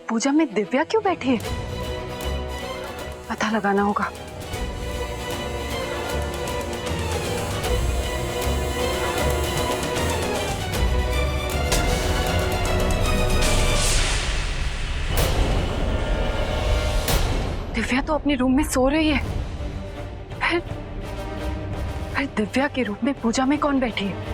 पूजा में दिव्या क्यों बैठी है? पता लगाना होगा। दिव्या तो अपने रूम में सो रही है, फिर दिव्या के रूम में पूजा में कौन बैठी है?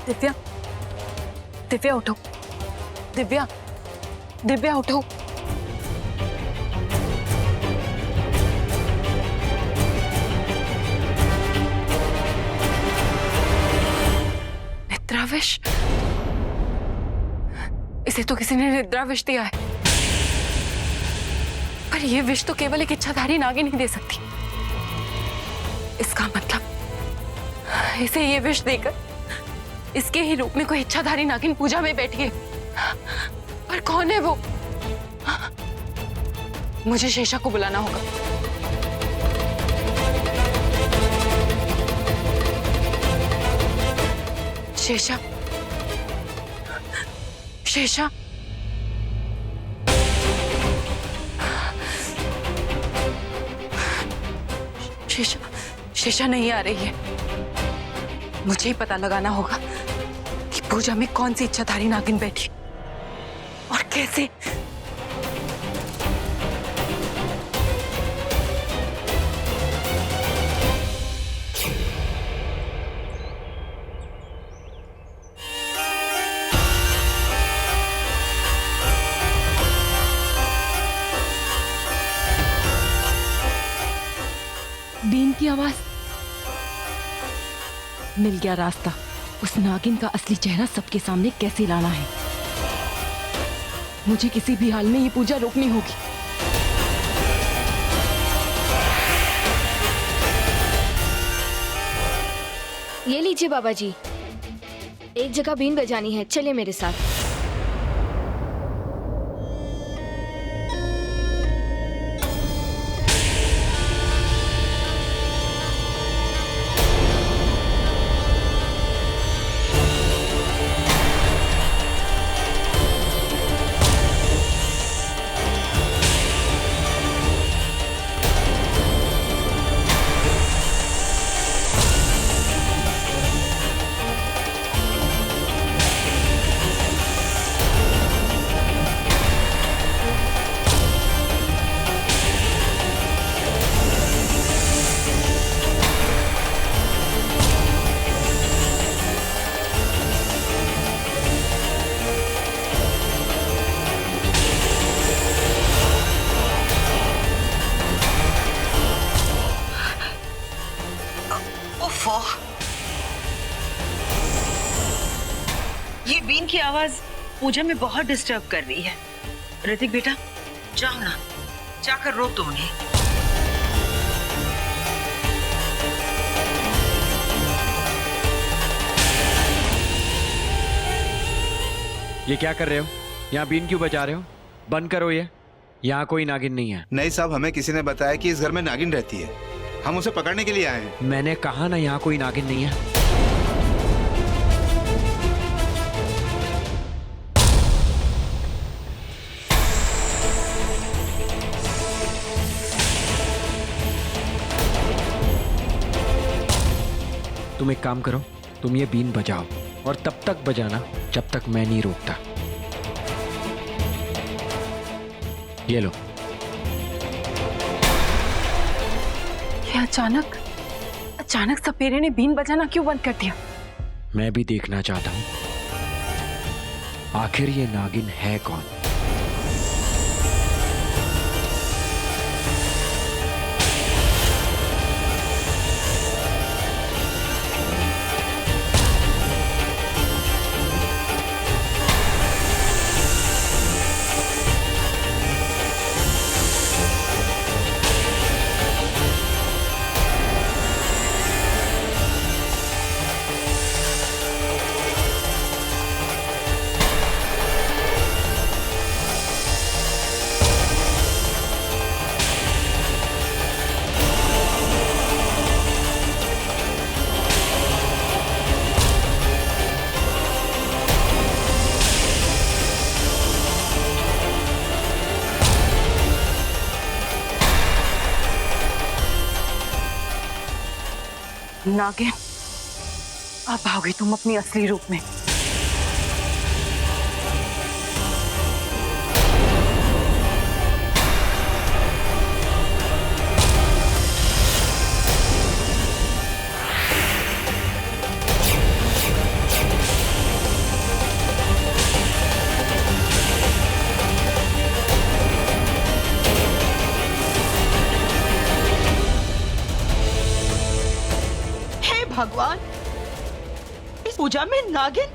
दिव्या, दिव्या उठो। दिव्या, दिव्या उठो। निद्राविश? इसे तो किसी ने निद्राविश दिया है, पर यह विष तो केवल एक इच्छाधारी नागिन ही दे सकती। इसका मतलब इसे ये विष देकर इसके ही रूप में कोई इच्छाधारी नागिन पूजा में बैठी है। पर कौन है वो? मुझे शेषा को बुलाना होगा। शेषा, शेषा, शेषा, शेषा नहीं आ रही है। मुझे ही पता लगाना होगा कि पूजा में कौन सी इच्छाधारी नागिन बैठी और कैसे। बीन की आवाज। मिल गया रास्ता। उस नागिन का असली चेहरा सबके सामने कैसे लाना है। मुझे किसी भी हाल में ये पूजा रोकनी होगी। ये लीजिए बाबा जी, एक जगह बीन बजानी है, चलिए मेरे साथ। ये बीन की आवाज पूजा में बहुत डिस्टर्ब कर रही है। ऋतिक बेटा, जाओ ना, जाकर रोक दो उन्हें। ये क्या कर रहे हो? यहाँ बीन क्यों बजा रहे हो? बंद करो ये। यहाँ कोई नागिन नहीं है। नहीं साहब, हमें किसी ने बताया कि इस घर में नागिन रहती है। हम उसे पकड़ने के लिए आए हैं। मैंने कहा ना, यहाँ कोई नागिन नहीं है। तुम एक काम करो, तुम ये बीन बजाओ और तब तक बजाना जब तक मैं नहीं रोकता। ये लो। ये अचानक सपेरे ने बीन बजाना क्यों बंद कर दिया? मैं भी देखना चाहता हूं आखिर ये नागिन है कौन। नागिन, अब आओगी तुम अपनी असली रूप में। भगवान, इस पूजा में नागिन?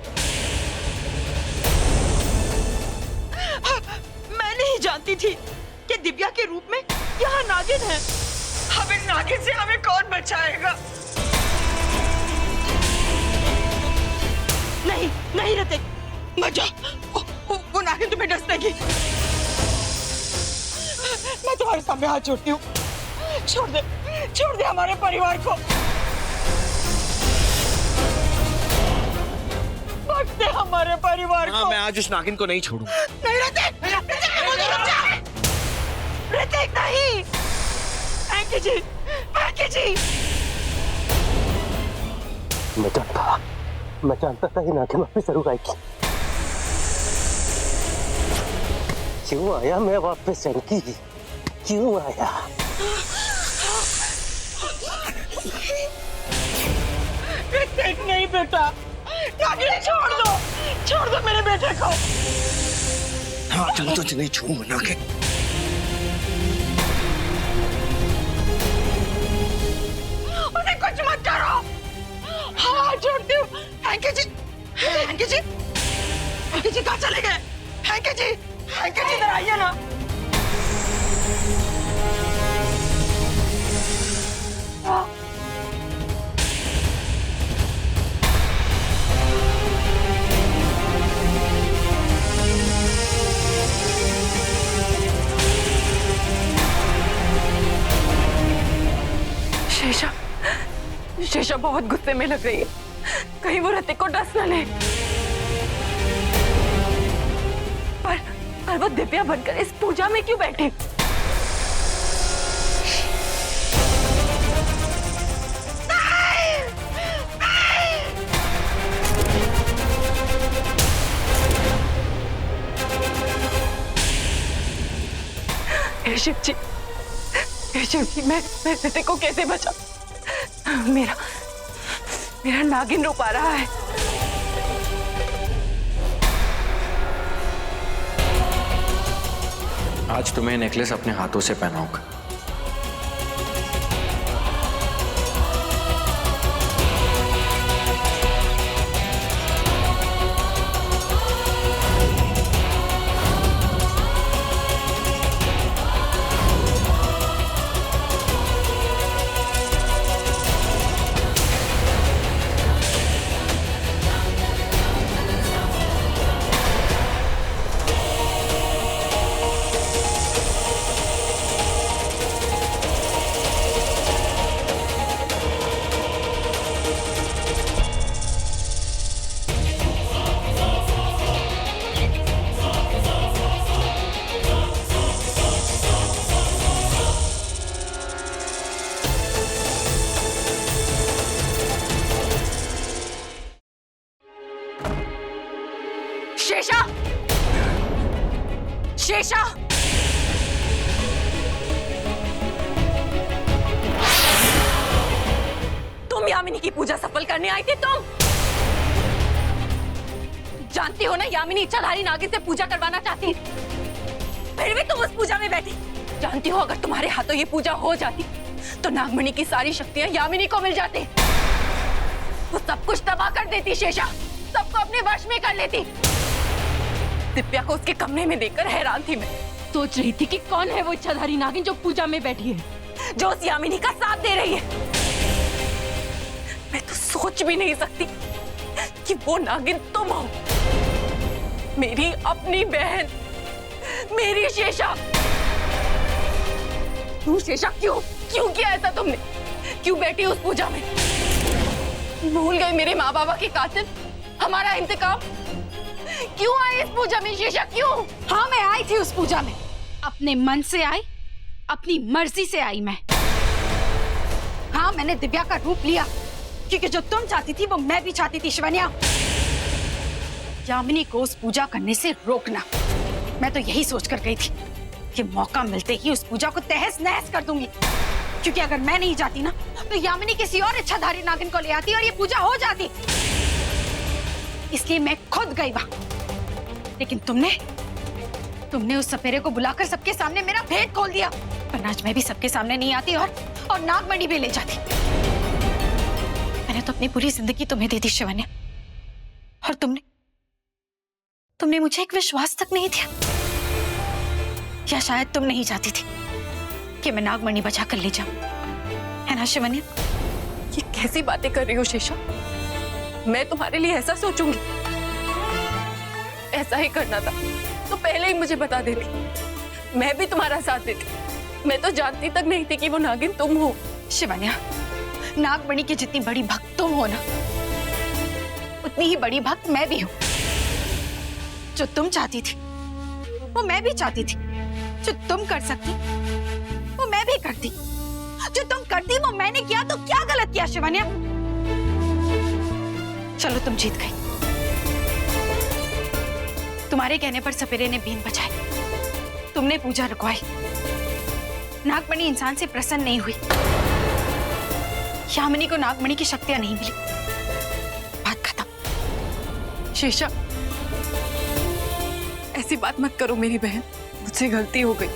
मैं नहीं जानती थी कि दिव्या के रूप में यहाँ नागिन है। अब इस नागिन से हमें कौन बचाएगा? नहीं नहीं रतिक, मत जा। वो नागिन तुम्हें डस देगी। मैं तुम्हारे सामने हाथ जोड़ती हूँ, छोड़ दे हमारे परिवार को। दे हमारे परिवार को। मैं आज उस नागिन को नहीं छोड़ूंगा। नहीं ऋतिक, ऋतिक नहीं। पैंकी जी। मैं जानता था ये नागिन वापस जरूर आएगी। क्यों आया मैं वापस? जानकी क्यों आया? ऋतिक नहीं बेटा, छोड़ दो मेरे बेटे को। हाँ, चलो तुझे नहीं छूऊंगा नागिन। उन्हें कुछ मत करो। हाँ, छोड़ती हूँ। हैंकी जी कहाँ चले गए? हैंकी जी इधर आइए ना। शेषा बहुत गुस्से में लग रही है, कहीं वो ऋतिक को डस न ले। पर वो दिव्या बनकर इस पूजा में क्यों बैठी? हे शिव जी, मैं ऋतिक को कैसे बचा? मेरा नागिन रो पा रहा है। आज तुम्हें नेकलेस अपने हाथों से पहनाऊंगा। शेषा, तुम यामिनी की पूजा सफल करने आई थी। तुम जानती हो ना यामिनी इच्छाधारी नागिन से पूजा करवाना चाहती, फिर भी तुम उस पूजा में बैठी। जानती हो अगर तुम्हारे हाथों ये पूजा हो जाती तो नागमणि की सारी शक्तियां यामिनी को मिल जाती, वो सब कुछ तबाह कर देती। शेषा, सबको अपने वश में कर लेती। दिव्या को उसके कमरे में देखकर हैरान थी मैं। सोच रही थी कि कौन है वो इच्छाधारी नागिन जो पूजा में बैठी है, जो उस यामिनी का साथ दे रही है। मैं तो सोच भी नहीं सकती कि वो नागिन तुम हो, मेरी अपनी बहन, मेरी शेषा। तू शेषा क्यों किया ऐसा तुमने? क्यों बैठी उस पूजा में? भूल गए मेरे माँ बाबा के कातिल, हमारा इंतकाम? क्यों आई इस पूजा में शेषा, क्यों? हाँ, मैं आई थी उस पूजा में, अपने मन से आई, अपनी मर्जी से आई मैं। हाँ, मैंने दिव्या का रूप लिया, क्योंकि जो तुम चाहती थी वो मैं भी चाहती थी शिवन्या। यामिनी को उस पूजा करने से रोकना। मैं तो यही सोचकर गई थी कि मौका मिलते ही उस पूजा को तहस नहस कर दूंगी, क्योंकि अगर मैं नहीं जाती ना तो यामिनी किसी और इच्छाधारी नागिन को ले आती और ये पूजा हो जाती। इसलिए मैं खुद गई वहां। लेकिन तुमने उस सपेरे को बुलाकर सबके सामने मेरा भेद खोल दिया। पर आज मैं भी सबके सामने नहीं आती और नागमणि भी ले जाती। मैंने तो अपनी पूरी जिंदगी तुम्हें दे दी शिवन्या, और तुमने मुझे एक विश्वास तक नहीं दिया। या शायद तुम नहीं चाहती थी कि मैं नागमणि बचा कर ले जाऊं, है ना शिवन्या? ये कैसी बातें कर रही हो शेषा? मैं तुम्हारे लिए ऐसा सोचूंगी? ऐसा ही करना था तो पहले ही मुझे बता देती, मैं भी तुम्हारा साथ देती। मैं तो जानती तक नहीं थी कि वो नागिन तुम हो। शिवन्या, नागमणि की जितनी बड़ी भक्त तुम हो ना, उतनी ही बड़ी भक्त मैं भी हूं। जो तुम चाहती थी वो मैं भी चाहती थी। जो तुम कर सकती वो मैं भी करती। जो तुम करती वो मैंने किया, तो क्या गलत किया शिवन्या? चलो तुम जीत गई। तुम्हारे कहने पर सपेरे ने बीन बजाई, तुमने पूजा रुकवाई। नागमणि इंसान से प्रसन्न नहीं हुई। यामिनी को नागमणि की शक्तियां नहीं मिली। बात खत्म। शेषा, ऐसी बात मत करो मेरी बहन, मुझसे गलती हो गई,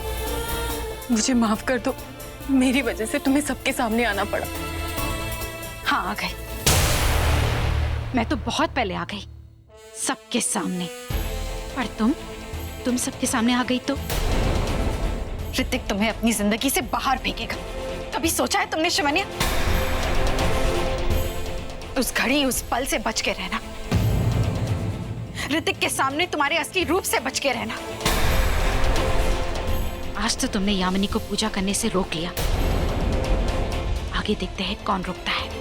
मुझे माफ कर दो। मेरी वजह से तुम्हें सबके सामने आना पड़ा। हाँ, आ गई। मैं तो बहुत पहले आ गई सबके सामने, पर तुम सबके सामने आ गई तो ऋतिक तुम्हें अपनी जिंदगी से बाहर फेंकेगा। कभी सोचा है तुमने शिवन्या? उस घड़ी उस पल से बच के रहना, ऋतिक के सामने तुम्हारे असली रूप से बच के रहना। आज तो तुमने यामिनी को पूजा करने से रोक लिया, आगे देखते हैं कौन रोकता है।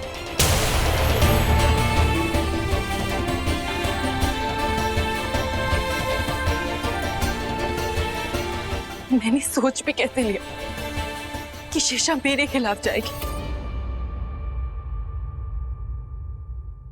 मैंने सोच भी कैसे लिया कि शेषा मेरे खिलाफ जाएगी।